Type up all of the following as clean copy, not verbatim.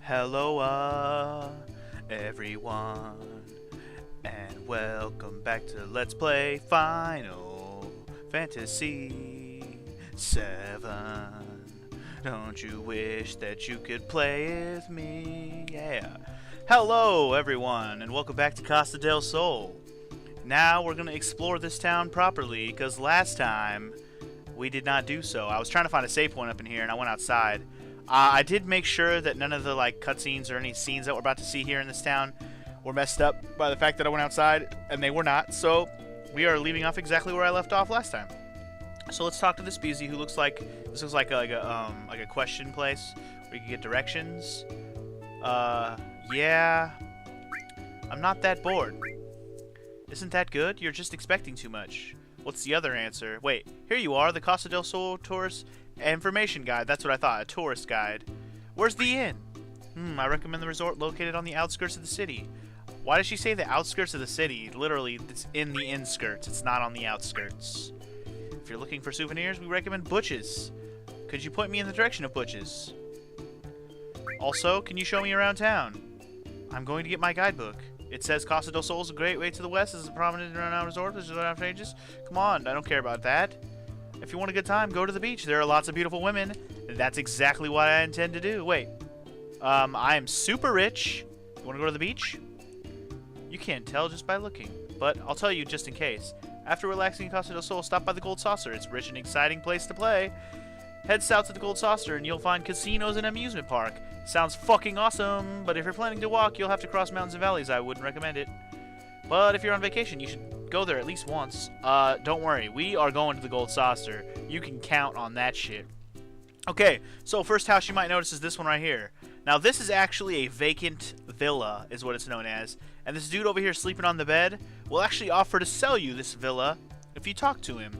Hello, everyone, and welcome back to Let's Play Final Fantasy VII. Don't you wish that you could play with me? Yeah. Hello, everyone, and welcome back to Costa Del Sol. Now we're going to explore this town properly, because last time we did not do so. I was trying to find a save point up in here, and I went outside. I did make sure that none of the cutscenes or any scenes that we're about to see here in this town were messed up by the fact that I went outside, and they were not. So we are leaving off exactly where I left off last time. So let's talk to this Beezy, who looks like like a question place where you can get directions. Yeah, I'm not that bored. Isn't that good? You're just expecting too much. What's the other answer? Wait, here you are, the Costa del Sol tourist information guide. That's what I thought, a tourist guide. Where's the inn? I recommend the resort located on the outskirts of the city. Why does she say the outskirts of the city? Literally, it's in the inskirts. It's not on the outskirts. If you're looking for souvenirs, we recommend Butch's. Could you point me in the direction of Butch's? Also, can you show me around town? I'm going to get my guidebook. It says Costa del Sol is a great way to the west. This is a prominent and renowned resort. This is what changes. Come on, I don't care about that. If you want a good time, go to the beach. There are lots of beautiful women. And that's exactly what I intend to do. Wait. I am super rich. You want to go to the beach? You can't tell just by looking. But I'll tell you just in case. After relaxing in Costa del Sol, stop by the Gold Saucer. It's a rich and exciting place to play. Head south to the Gold Saucer and you'll find casinos and amusement park. Sounds fucking awesome, but if you're planning to walk, you'll have to cross mountains and valleys. I wouldn't recommend it. But if you're on vacation, you should go there at least once. Don't worry, we are going to the Gold Saucer. You can count on that shit. Okay, so first house you might notice is this one right here. Now this is actually a vacant villa, is what it's known as. And this dude over here sleeping on the bed will actually offer to sell you this villa if you talk to him.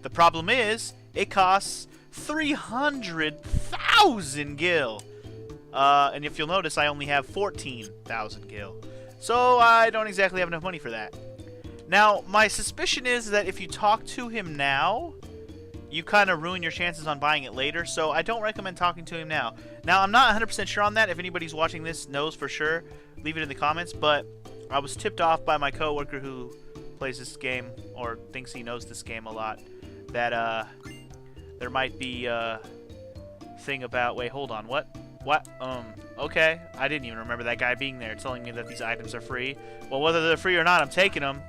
The problem is, it costs 300,000 gil. And if you'll notice, I only have 14,000 gil. So I don't exactly have enough money for that. Now, my suspicion is that if you talk to him now, you kind of ruin your chances on buying it later. So I don't recommend talking to him now. Now, I'm not 100% sure on that. If anybody's watching this knows for sure, leave it in the comments. But I was tipped off by my coworker who plays this game, or thinks he knows this game a lot, that there might be a thing about... Wait, hold on. What? Okay. I didn't even remember that guy being there telling me that these items are free. Well, whether they're free or not, I'm taking them.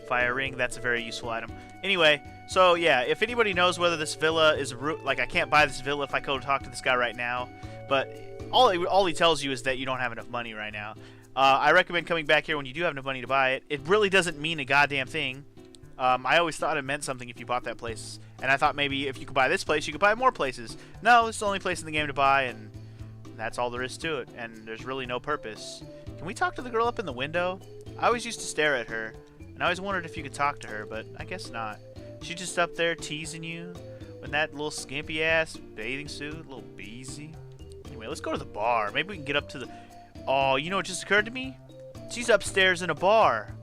Fire ring, that's a very useful item. Anyway, so yeah, if anybody knows whether this villa is... Like, I can't buy this villa if I go talk to this guy right now. But all he tells you is that you don't have enough money right now. I recommend coming back here when you do have enough money to buy it. It really doesn't mean a goddamn thing. I always thought it meant something if you bought that place. And I thought maybe if you could buy this place, you could buy more places. No, it's the only place in the game to buy, and that's all there is to it. And there's really no purpose. Can we talk to the girl up in the window? I always used to stare at her, and I always wondered if you could talk to her, but I guess not. She's just up there teasing you in that little skimpy-ass bathing suit, little Beezy. Anyway, let's go to the bar. Maybe we can get up to the... Oh, you know what just occurred to me? She's upstairs in a bar.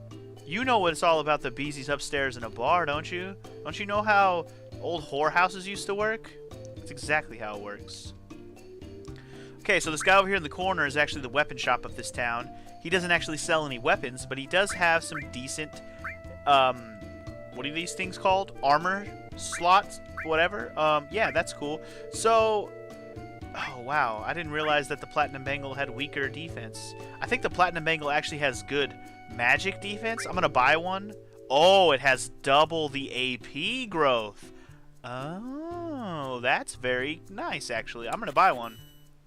You know what it's all about, the Beezy's upstairs in a bar, don't you? Don't you know how old whorehouses used to work? That's exactly how it works. Okay, so this guy over here in the corner is actually the weapon shop of this town. He doesn't actually sell any weapons, but he does have some decent, what are these things called? Armor slots? Whatever. Yeah, that's cool. So... Oh, wow. I didn't realize that the Platinum Bangle had weaker defense. I think the Platinum Bangle actually has good magic defense. I'm going to buy one. Oh, it has double the AP growth. Oh, that's very nice, actually. I'm going to buy one.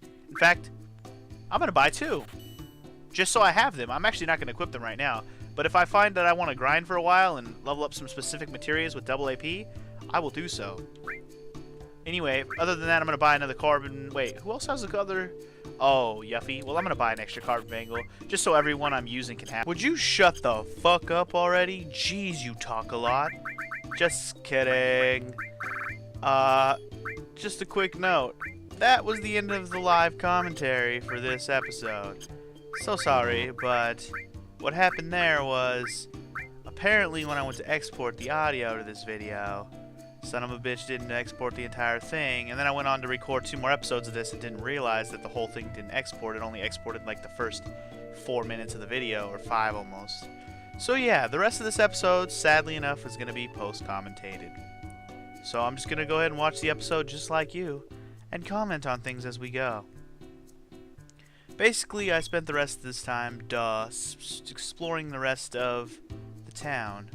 In fact, I'm going to buy two. Just so I have them. I'm actually not going to equip them right now. But if I find that I want to grind for a while and level up some specific materials with double AP, I will do so. Anyway, other than that, I'm going to buy another carbon... Wait, who else has the other... Oh, Yuffie. Well, I'm going to buy an extra carbon bangle, just so everyone I'm using can have... Would you shut the fuck up already? Jeez, you talk a lot. Just kidding. Just a quick note. That was the end of the live commentary for this episode. So sorry, but what happened there was... Apparently, when I went to export the audio to this video... Son of a bitch didn't export the entire thing, and then I went on to record 2 more episodes of this and didn't realize that the whole thing didn't export. It only exported like the first 4 minutes of the video, or 5 almost. So yeah, the rest of this episode, sadly enough, is going to be post-commentated. So I'm just going to go ahead and watch the episode just like you, and comment on things as we go. Basically, I spent the rest of this time, exploring the rest of the town.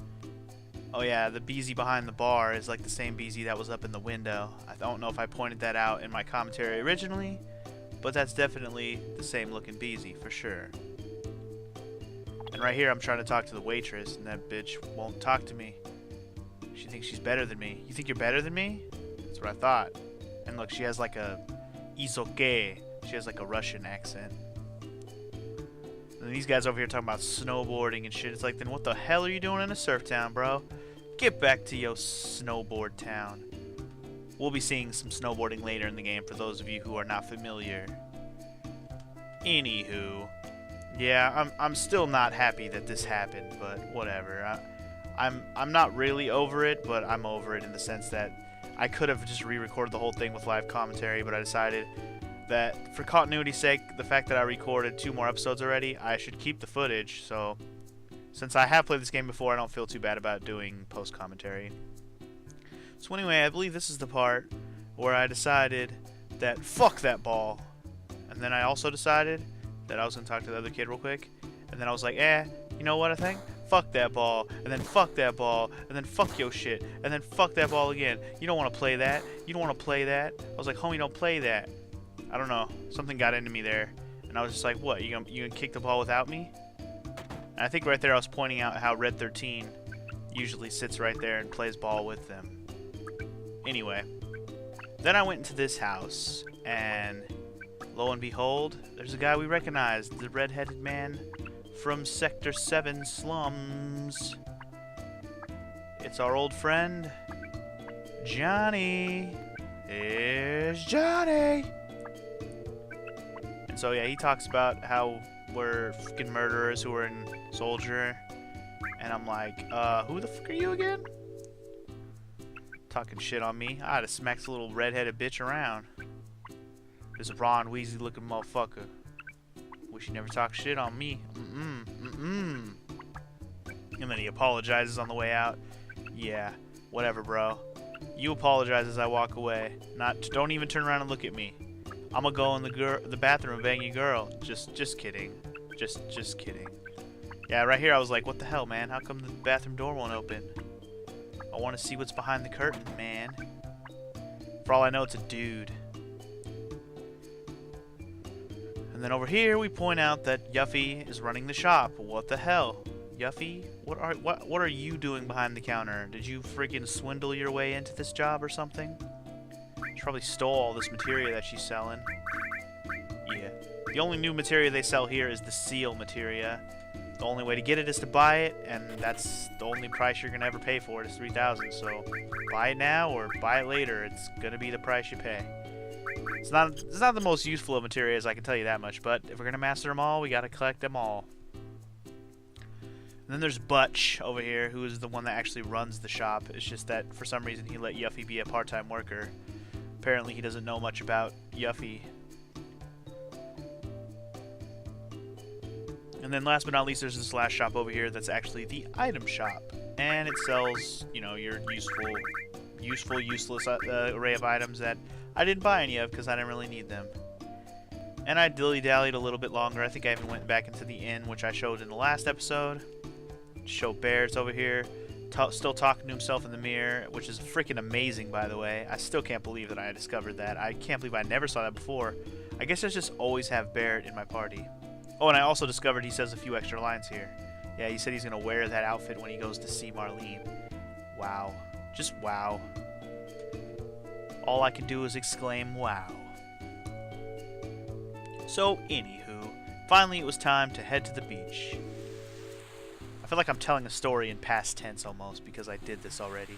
Oh yeah, the BZ behind the bar is like the same BZ that was up in the window. I don't know if I pointed that out in my commentary originally, but that's definitely the same looking BZ for sure. And right here I'm trying to talk to the waitress, and that bitch won't talk to me. She thinks she's better than me. You think you're better than me? That's what I thought. And look, she has like a isoke. She has like a Russian accent. And these guys over here talking about snowboarding and shit. It's like, then what the hell are you doing in a surf town, bro? Get back to your snowboard town. We'll be seeing some snowboarding later in the game for those of you who are not familiar. Anywho, yeah, I'm still not happy that this happened, but whatever. I'm not really over it, but I'm over it in the sense that I could have just re-recorded the whole thing with live commentary, but I decided that for continuity's sake, the fact that I recorded 2 more episodes already, I should keep the footage. So since I have played this game before, I don't feel too bad about doing post commentary. So anyway, I believe this is the part where I decided that fuck that ball, and then I also decided that I was gonna talk to the other kid real quick, and then I was like, you know what I think? Fuck that ball, and then fuck that ball, and then fuck your shit, and then fuck that ball again. You don't want to play that. You don't want to play that. I was like, homie, don't play that. I don't know. Something got into me there, and I was just like, what? You gonna kick the ball without me? And I think right there I was pointing out how Red 13 usually sits right there and plays ball with them. Anyway, then I went into this house, and lo and behold, there's a guy we recognized, the red-headed man from Sector 7 slums. It's our old friend, Johnny. Here's Johnny. And so yeah, he talks about how we're freaking murderers who are in Soldier. And I'm like, who the fuck are you again? Talking shit on me. I'd have smacked the little red-headed bitch around. This Ron Weasley looking motherfucker. Wish he never talked shit on me. And then he apologizes on the way out. Yeah, whatever, bro. You apologize as I walk away. Don't even turn around and look at me. I'm gonna go in the bathroom and bang your girl. Just kidding. Just kidding. Yeah, right here I was like, what the hell, man? How come the bathroom door won't open? I want to see what's behind the curtain, man. For all I know, it's a dude. And then over here we point out that Yuffie is running the shop. What the hell? Yuffie, what are you doing behind the counter? Did you freaking swindle your way into this job or something? She probably stole all this materia that she's selling. Yeah. The only new materia they sell here is the seal materia. The only way to get it is to buy it, and that's the only price you're gonna ever pay for it is 3,000. So buy it now or buy it later. It's gonna be the price you pay. It's not the most useful of materials, I can tell you that much, but if we're going to master them all, we got to collect them all. And then there's Butch over here, who is the one that actually runs the shop. It's just that for some reason he let Yuffie be a part-time worker. Apparently he doesn't know much about Yuffie. And then last but not least, there's this last shop over here that's actually the item shop. And it sells, you know, your useful, useless array of items that I didn't buy any of because I didn't really need them. And I dilly-dallied a little bit longer. I think I even went back into the inn, which I showed in the last episode. Show Bears over here, still talking to himself in the mirror, which is freaking amazing, by the way. I still can't believe that I discovered that. I can't believe I never saw that before. I guess I just always have Barrett in my party. Oh, and I also discovered he says a few extra lines here. Yeah, he said he's going to wear that outfit when he goes to see Marlene. Wow. Just wow. All I can do is exclaim, wow. So, anywho, finally it was time to head to the beach. I feel like I'm telling a story in past tense almost because I did this already.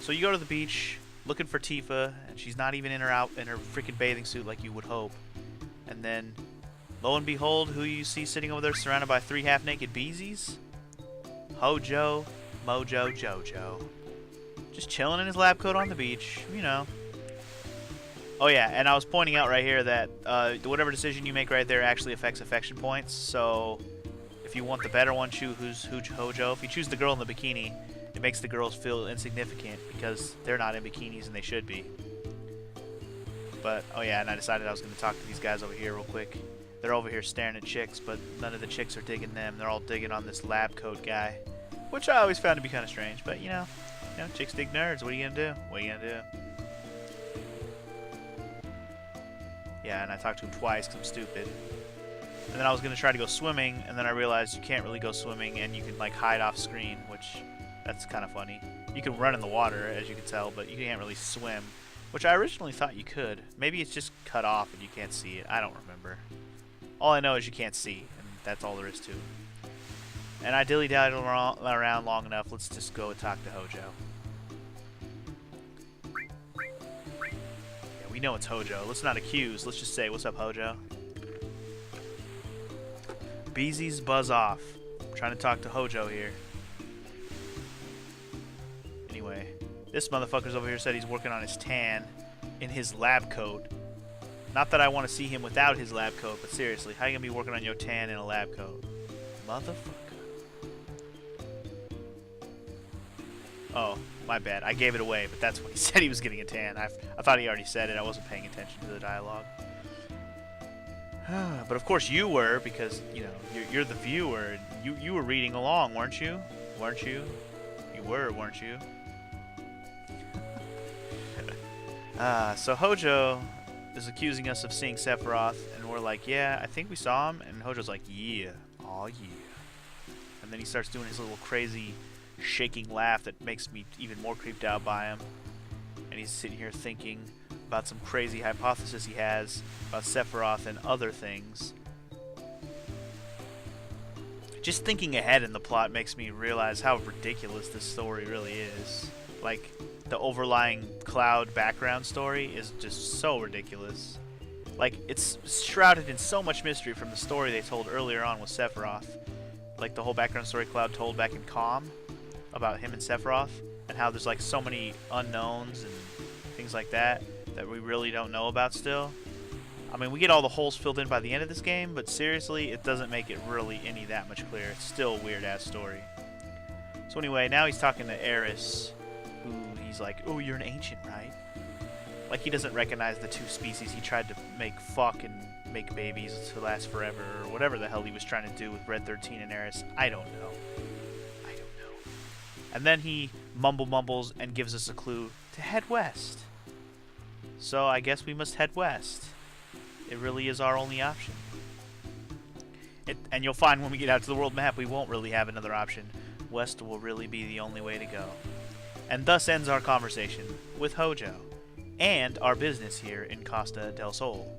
So you go to the beach looking for Tifa, and she's not even in her freaking bathing suit like you would hope. And then, lo and behold, who you see sitting over there surrounded by 3 half-naked beezies? Hojo, Mojo, Jojo. Just chilling in his lab coat on the beach, you know. Oh yeah, and I was pointing out right here that whatever decision you make right there actually affects affection points. So if you want the better one, choose Hojo. If you choose the girl in the bikini, it makes the girls feel insignificant because they're not in bikinis and they should be. But, oh yeah, and I decided I was going to talk to these guys over here real quick. They're over here staring at chicks, but none of the chicks are digging them. They're all digging on this lab coat guy, which I always found to be kind of strange. But, you know, chicks dig nerds. What are you going to do? What are you going to do? Yeah, and I talked to him twice because I'm stupid. And then I was going to try to go swimming, and then I realized you can't really go swimming, and you can, like, hide off screen, which, that's kind of funny. You can run in the water, as you can tell, but you can't really swim, which I originally thought you could. Maybe it's just cut off and you can't see it. I don't remember. All I know is you can't see, and that's all there is to it. And I dilly-dallied around long enough. Let's just go and talk to Hojo. Yeah, we know it's Hojo. Let's not accuse. Let's just say, what's up, Hojo? Beezy's buzz off. I'm trying to talk to Hojo here. Anyway, this motherfucker's over here said he's working on his tan in his lab coat. Not that I want to see him without his lab coat, but seriously, how you gonna be working on your tan in a lab coat? Motherfucker. Oh, my bad. I gave it away, but that's when he said he was getting a tan. I thought he already said it. I wasn't paying attention to the dialogue. But of course you were, because, you know, you're the viewer. You were reading along, weren't you? Weren't you? You were, weren't you? So Hojo is accusing us of seeing Sephiroth, and we're like, yeah, I think we saw him. And Hojo's like, yeah, aw yeah. And then he starts doing his little crazy shaking laugh that makes me even more creeped out by him. And he's sitting here thinking about some crazy hypothesis he has about Sephiroth and other things. Just thinking ahead in the plot makes me realize how ridiculous this story really is. Like, the overlying cloud background story is just so ridiculous. Like, it's shrouded in so much mystery from the story they told earlier on with Sephiroth. Like the whole background story Cloud told back in Calm about him and Sephiroth, and how there's like so many unknowns and things like that that we really don't know about still. I mean, we get all the holes filled in by the end of this game, but seriously, it doesn't make it really any that much clearer. It's still a weird-ass story. So anyway, now he's talking to Eris, who he's like, oh, you're an ancient, right? Like he doesn't recognize the two species he tried to make fuck and make babies to last forever, or whatever the hell he was trying to do with Red 13 and Eris. I don't know. And then he mumbles and gives us a clue to head west. So I guess we must head west. It really is our only option. And you'll find when we get out to the world map, we won't really have another option. West will really be the only way to go. And thus ends our conversation with Hojo and our business here in Costa del Sol.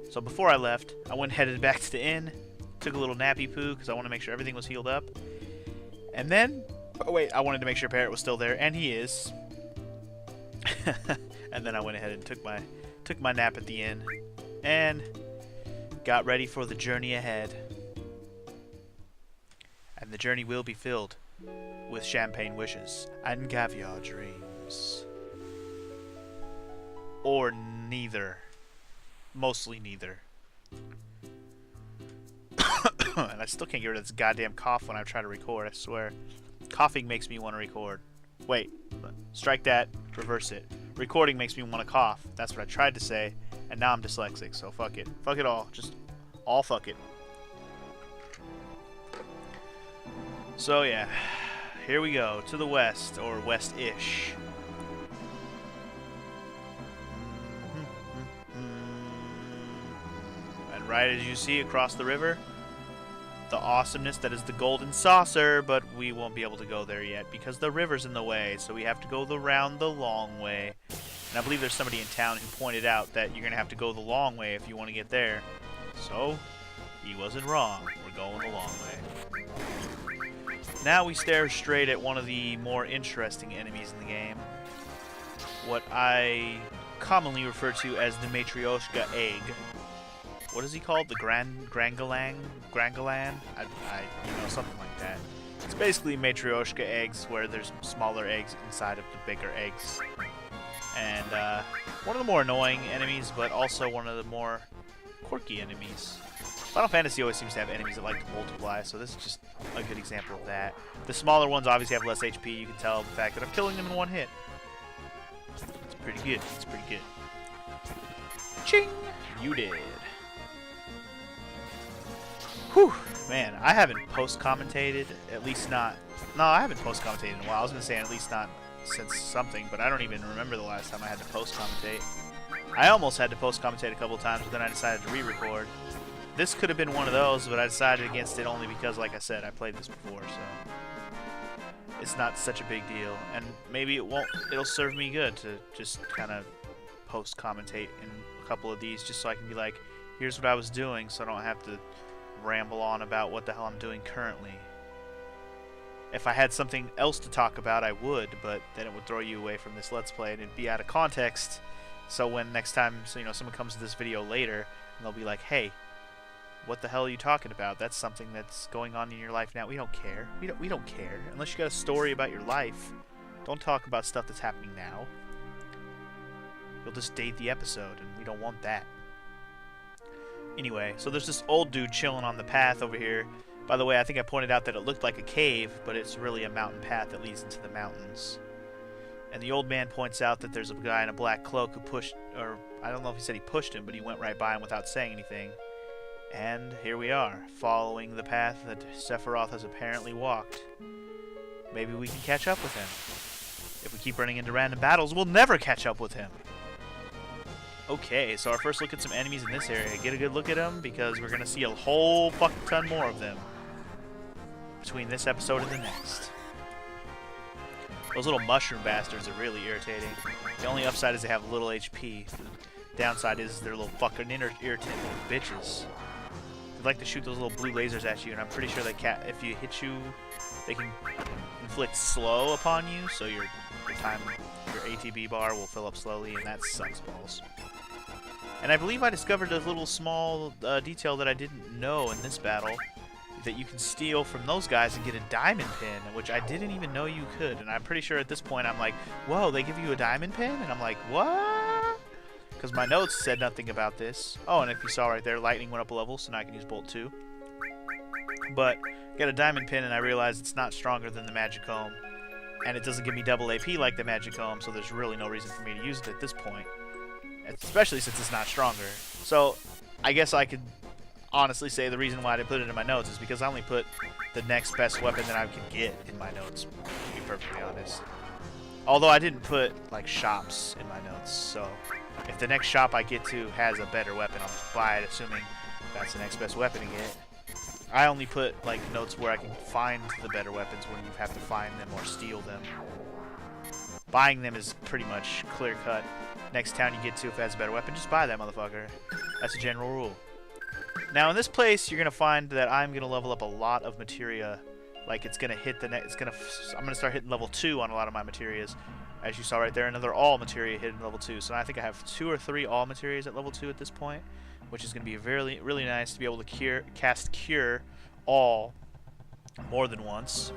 So before I left, I went and headed back to the inn, took a little nappy poo because I want to make sure everything was healed up. And then, oh wait, I wanted to make sure Parrot was still there, and he is. And then I went ahead and took my nap at the inn and got ready for the journey ahead. And the journey will be filled with champagne wishes and caviar dreams. Or neither. Mostly neither. And I still can't get rid of this goddamn cough when I try to record, I swear. Coughing makes me want to record. Wait, strike that, reverse it. Recording makes me want to cough. That's what I tried to say, and now I'm dyslexic, so fuck it. Fuck it all. Just all fuck it. So yeah, here we go, to the west, or west-ish. And right as you see across the river, the awesomeness that is the Golden Saucer, but we won't be able to go there yet because the river's in the way, so we have to go around the long way. And I believe there's somebody in town who pointed out that you're going to have to go the long way if you want to get there. So, he wasn't wrong. We're going the long way. Now we stare straight at one of the more interesting enemies in the game. What I commonly refer to as the Matryoshka egg. What is he called? The Grangalan? You know, something like that. It's basically Matryoshka eggs where there's smaller eggs inside of the bigger eggs. And one of the more annoying enemies, but also one of the more quirky enemies. Final Fantasy always seems to have enemies that like to multiply, so this is just a good example of that. The smaller ones obviously have less HP. You can tell the fact that I'm killing them in one hit. It's pretty good. It's pretty good. Ching! You did. Whew! Man, I haven't post-commentated, at least not... No, I haven't post-commentated in a while. I was going to say at least not since something, but I don't even remember the last time I had to post-commentate. I almost had to post-commentate a couple of times, but then I decided to re-record. This could have been one of those, but I decided against it only because, like I said, I played this before, so... It's not such a big deal, and maybe it'll serve me good to just kind of post-commentate in a couple of these, just so I can be like, here's what I was doing, so I don't have to ramble on about what the hell I'm doing currently. If I had something else to talk about, I would, but then it would throw you away from this Let's Play, and it'd be out of context, so when next time, someone comes to this video later, and they'll be like, hey, what the hell are you talking about? That's something that's going on in your life now. We don't care. We don't care. Unless you got a story about your life, don't talk about stuff that's happening now. You'll just date the episode, and we don't want that. Anyway, so there's this old dude chilling on the path over here. By the way, I think I pointed out that it looked like a cave, but it's really a mountain path that leads into the mountains. And the old man points out that there's a guy in a black cloak who pushed, or I don't know if he said he pushed him, but he went right by him without saying anything. And here we are, following the path that Sephiroth has apparently walked. Maybe we can catch up with him. If we keep running into random battles, we'll never catch up with him. Okay, so our first look at some enemies in this area. Get a good look at them, because we're going to see a whole fucking ton more of them between this episode and the next. Those little mushroom bastards are really irritating. The only upside is they have little HP. The downside is they're little fucking irritating little bitches. They like to shoot those little blue lasers at you, and I'm pretty sure if you hit you, they can inflict slow upon you, so your ATB bar will fill up slowly, and that sucks balls. And I believe I discovered a little small detail that I didn't know in this battle, that you can steal from those guys and get a diamond pin, which I didn't even know you could. And I'm pretty sure at this point I'm like, whoa, they give you a diamond pin? And I'm like, what? Because my notes said nothing about this. Oh, and if you saw right there, lightning went up a level, so now I can use Bolt 2. But get a diamond pin, and I realized it's not stronger than the Magicomb. And it doesn't give me double AP like the Magicomb, so there's really no reason for me to use it at this point. Especially since it's not stronger. So, I guess I could honestly say the reason why I didn't put it in my notes is because I only put the next best weapon that I could get in my notes, to be perfectly honest. Although I didn't put, like, shops in my notes, so if the next shop I get to has a better weapon, I'll just buy it, assuming that's the next best weapon to get. I only put, like, notes where I can find the better weapons when you have to find them or steal them. Buying them is pretty much clear-cut. Next town you get to, if it has a better weapon, just buy that motherfucker. That's a general rule. Now, in this place, you're going to find that I'm going to level up a lot of materia. Like, it's going to hit the next... I'm going to start hitting level 2 on a lot of my materias. As you saw right there, another all materia hitting level 2. So I think I have 2 or 3 all materias at level 2 at this point, which is going to be really, really nice to be able to cast Cure all more than once.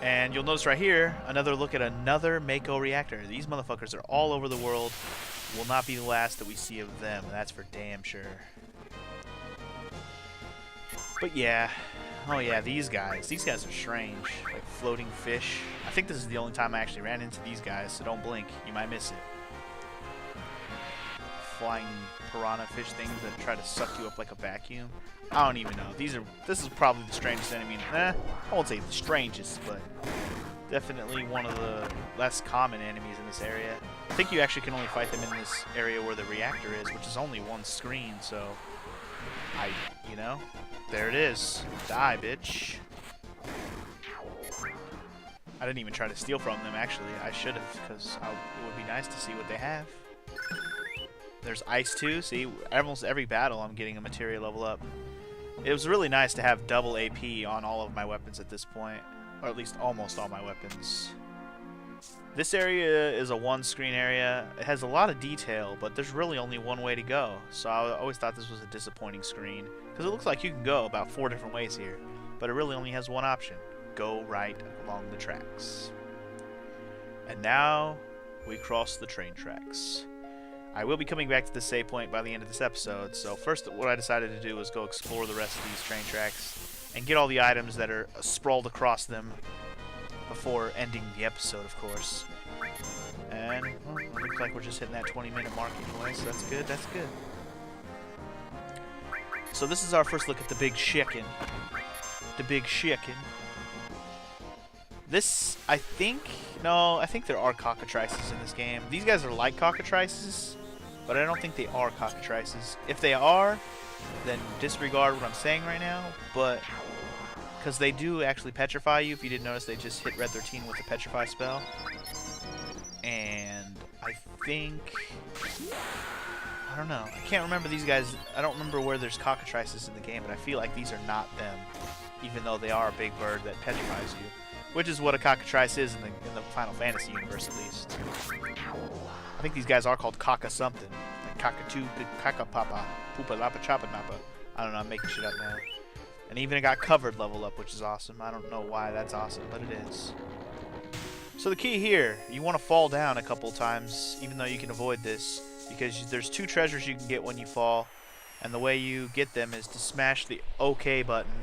And you'll notice right here, another look at another Mako reactor. These motherfuckers are all over the world. Will not be the last that we see of them, and that's for damn sure. But yeah, oh yeah, these guys are strange, like floating fish. I think this is the only time I actually ran into these guys, so don't blink, you might miss it. Flying piranha fish things that try to suck you up like a vacuum. I don't even know. This is probably the strangest enemy. I won't say the strangest, but definitely one of the less common enemies in this area. I think you actually can only fight them in this area where the reactor is, which is only one screen, so there it is. Die, bitch. I didn't even try to steal from them, actually. I should have, because it would be nice to see what they have. There's ice too. See, almost every battle I'm getting a materia level up. It was really nice to have double AP on all of my weapons at this point, or at least almost all my weapons. This area is a one-screen area. It has a lot of detail, but there's really only one way to go. So I always thought this was a disappointing screen, because it looks like you can go about 4 different ways here, but it really only has one option. go right along the tracks. And now we cross the train tracks. I will be coming back to the save point by the end of this episode, so first what I decided to do was go explore the rest of these train tracks and get all the items that are sprawled across them before ending the episode, of course. And well, it looks like we're just hitting that 20-minute mark anyway, so that's good, that's good. So this is our first look at the big chicken. The big chicken. This, I think there are cockatrices in this game. These guys are like cockatrices, but I don't think they are cockatrices. If they are, then disregard what I'm saying right now, but because they do actually petrify you. If you didn't notice, they just hit red 13 with the petrify spell. And I think, I don't know, I can't remember these guys. I don't remember where there's cockatrices in the game, but I feel like these are not them, even though they are a big bird that petrifies you. Which is what a cockatrice is in the Final Fantasy universe, at least. I think these guys are called Kaka something. Like Cockatoo, Kaka Papa, Poopa Lapa Chapa Napa. I don't know, I'm making shit up now. And even it got covered level up, which is awesome. I don't know why that's awesome, but it is. So the key here, you want to fall down a couple times, even though you can avoid this, because there's 2 treasures you can get when you fall, and the way you get them is to smash the OK button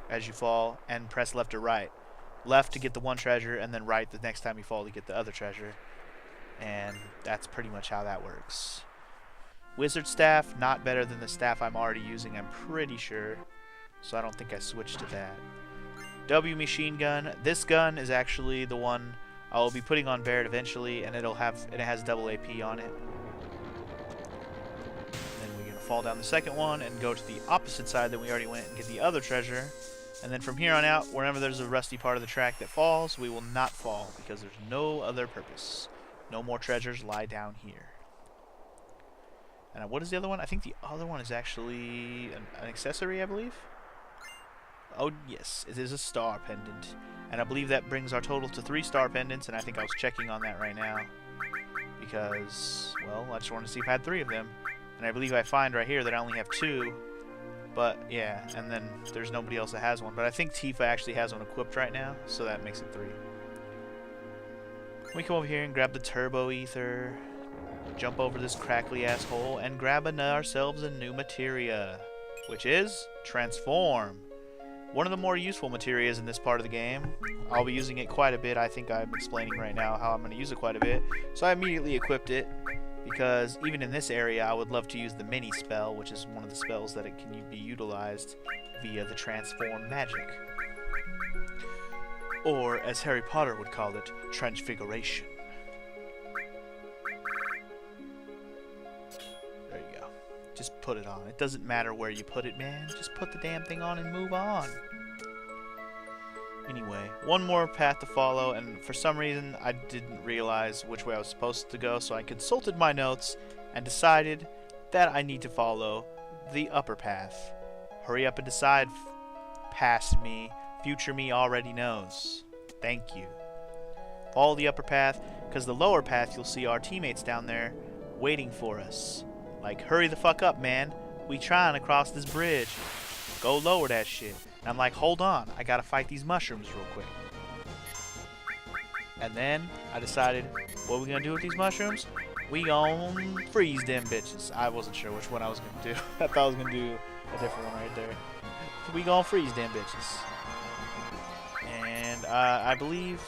as you fall and press left or right. Left to get the 1 treasure, and then right the next time you fall to get the other treasure. And that's pretty much how that works. Wizard staff, not better than the staff I'm already using, I'm pretty sure. So I don't think I switched to that. W machine gun. This gun is actually the one I'll be putting on Barrett eventually, and it has double AP on it. Then we're gonna fall down the second one and go to the opposite side that we already went and get the other treasure. And then from here on out, wherever there's a rusty part of the track that falls, we will not fall, because there's no other purpose. No more treasures lie down here. And what is the other one? I think the other one is actually an accessory, I believe. Oh, yes, it is a star pendant. And I believe that brings our total to 3 star pendants, and I think I was checking on that right now. Because, well, I just wanted to see if I had 3 of them. And I believe I find right here that I only have 2. But, yeah, and then there's nobody else that has one. But I think Tifa actually has one equipped right now, so that makes it 3. We come over here and grab the turbo ether, jump over this crackly-ass hole, and grab ourselves a new materia, which is transform. One of the more useful materias in this part of the game. I'll be using it quite a bit. I think I'm explaining right now how I'm going to use it quite a bit. So I immediately equipped it, because even in this area I would love to use the mini spell, which is one of the spells that it can be utilized via the transform magic. Or, as Harry Potter would call it, transfiguration. There you go. Just put it on. It doesn't matter where you put it, man. Just put the damn thing on and move on. Anyway, one more path to follow, and for some reason I didn't realize which way I was supposed to go, so I consulted my notes and decided that I need to follow the upper path. Hurry up and decide, past me. Future me already knows. Thank you. Follow the upper path, because the lower path you'll see our teammates down there waiting for us. Like, hurry the fuck up, man. We trying to cross this bridge. Go lower that shit. And I'm like, hold on, I gotta fight these mushrooms real quick. And then I decided, what are we gonna do with these mushrooms? We gon' freeze them bitches. I wasn't sure which one I was gonna do. I thought I was gonna do a different one right there. We gon' freeze them bitches. And I believe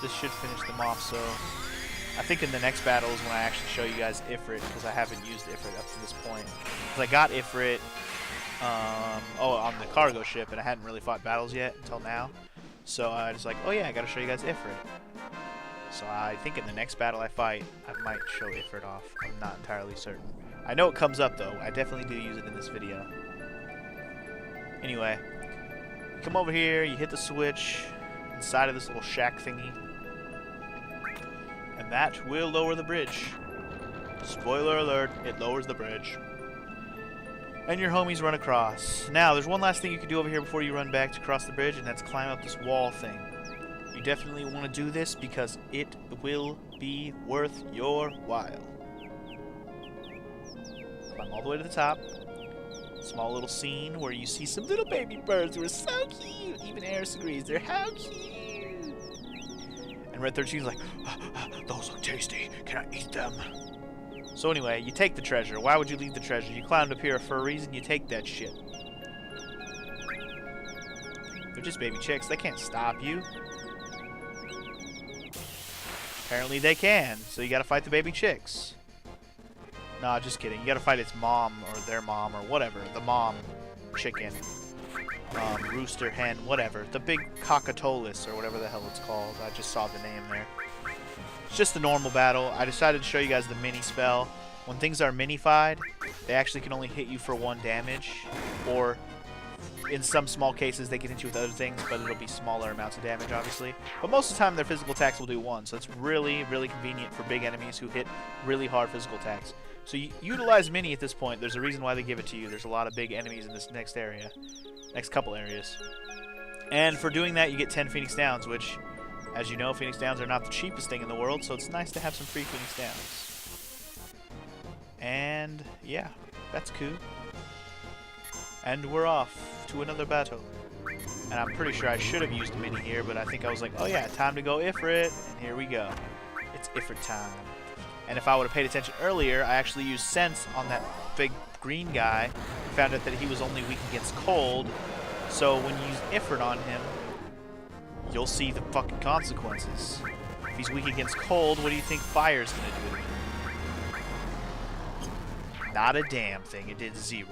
this should finish them off, so I think in the next battle is when I actually show you guys Ifrit, because I haven't used Ifrit up to this point. Because I got Ifrit on the cargo ship, and I hadn't really fought battles yet until now. So I was like, oh yeah, I gotta show you guys Ifrit. So I think in the next battle I fight, I might show Ifrit off. I'm not entirely certain. I know it comes up though. I definitely do use it in this video. Anyway, you come over here, you hit the switch inside of this little shack thingy, and that will lower the bridge. Spoiler alert, it lowers the bridge. And your homies run across. Now, there's one last thing you can do over here before you run back to cross the bridge, and that's climb up this wall thing. You definitely want to do this because it will be worth your while. Climb all the way to the top. Small little scene where you see some little baby birds who are so cute. Even Eris agrees, they're how cute. And Red 13's like, those look tasty. Can I eat them? So anyway, you take the treasure. Why would you leave the treasure? You climbed up here for a reason. You take that shit. They're just baby chicks. They can't stop you. Apparently they can. So you gotta fight the baby chicks. Nah, just kidding. You gotta fight its mom or their mom or whatever. The mom chicken. Rooster hen, whatever. The big cockatolus or whatever the hell it's called. I just saw the name there. It's just a normal battle. I decided to show you guys the mini spell. When things are minified, they actually can only hit you for 1 damage. Or in some small cases, they can hit you with other things, but it'll be smaller amounts of damage, obviously. But most of the time, their physical attacks will do 1. So it's really, really convenient for big enemies who hit really hard physical attacks. So you utilize mini at this point. There's a reason why they give it to you. There's a lot of big enemies in this next area. Next couple areas. And for doing that, you get 10 Phoenix Downs, which, as you know, Phoenix Downs are not the cheapest thing in the world, so it's nice to have some free Phoenix Downs. And, yeah, that's cool. And we're off to another battle. And I'm pretty sure I should have used mini here, but I think I was like, oh yeah, time to go Ifrit, and here we go. It's Ifrit time. And if I would have paid attention earlier, I actually used Sense on that big green guy. Found out that he was only weak against cold. So when you use Ifrit on him, you'll see the fucking consequences. If he's weak against cold, what do you think fire's gonna do to him? Not a damn thing. It did 0.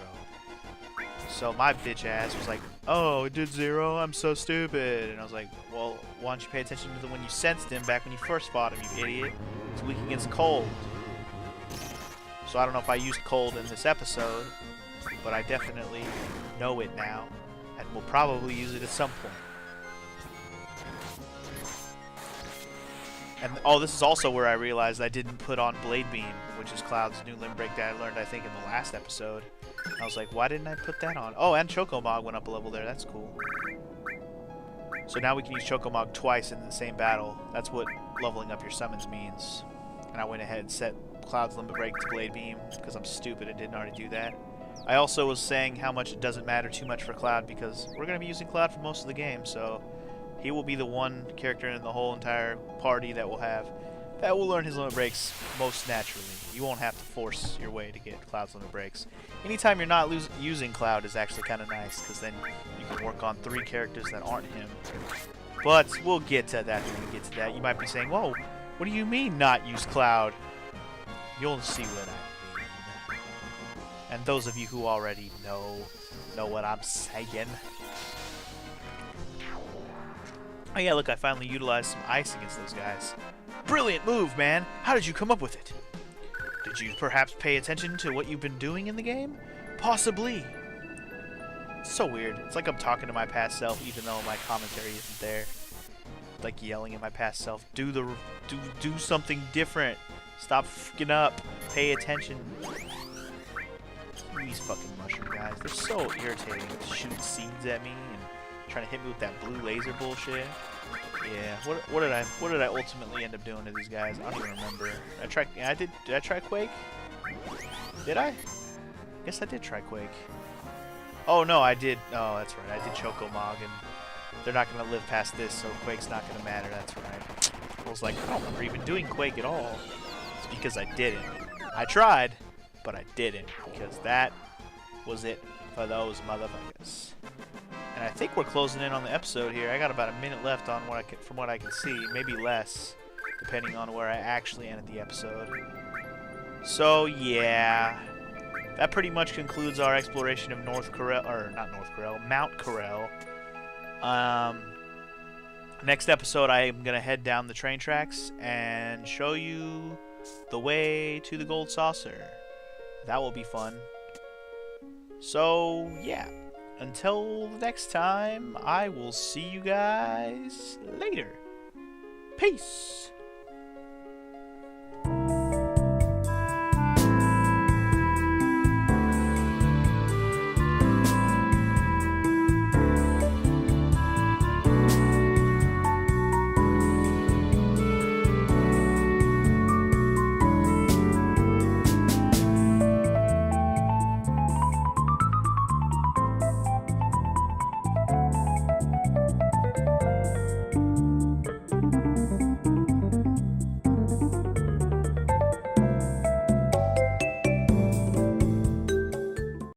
So my bitch ass was like, oh, it did 0? I'm so stupid. And I was like, well, why don't you pay attention to when you sensed him back when you first fought him, you idiot. He's weak against cold. So I don't know if I used cold in this episode, but I definitely know it now, and will probably use it at some point. And oh, this is also where I realized I didn't put on Blade Beam, which is Cloud's new limb break that I learned, I think, in the last episode. I was like, why didn't I put that on? Oh, and Chocomog went up a level there. That's cool. So now we can use Chocomog twice in the same battle. That's what leveling up your summons means. And I went ahead and set Cloud's limit break to Blade Beam because I'm stupid and didn't already do that. I also was saying how much it doesn't matter too much for Cloud because we're going to be using Cloud for most of the game, so he will be the one character in the whole entire party that will learn his limit breaks most naturally. You won't have to force your way to get Cloud's limit breaks. Anytime you're not using Cloud is actually kind of nice because then you can work on 3 characters that aren't him. But we'll get to that when we get to that. You might be saying, whoa, what do you mean not use Cloud? You'll see what I mean. And those of you who already know what I'm saying. Oh yeah, look, I finally utilized some ice against those guys. Brilliant move, man! How did you come up with it? Did you perhaps pay attention to what you've been doing in the game? Possibly. It's so weird. It's like I'm talking to my past self even though my commentary isn't there. Like yelling at my past self. Do something different. Stop freaking up. Pay attention. These fucking mushroom guys. They're so irritating. Shooting seeds at me and trying to hit me with that blue laser bullshit. Yeah. What did I ultimately end up doing to these guys? I don't even remember. Did I try Quake? Did I? Guess I did try Quake. Oh no, I did. Oh, that's right. I did Chocomog, and they're not gonna live past this, so Quake's not gonna matter. That's right. I was like, I don't remember even doing Quake at all. It's because I didn't. I tried, but I didn't because that was it for those motherfuckers. And I think we're closing in on the episode here. I got about a minute left on from what I can see, maybe less, depending on where I actually ended the episode. So yeah, that pretty much concludes our exploration of Mount Corel. Next episode, I am gonna head down the train tracks and show you the way to the Gold Saucer. That will be fun. So yeah. Until next time, I will see you guys later. Peace!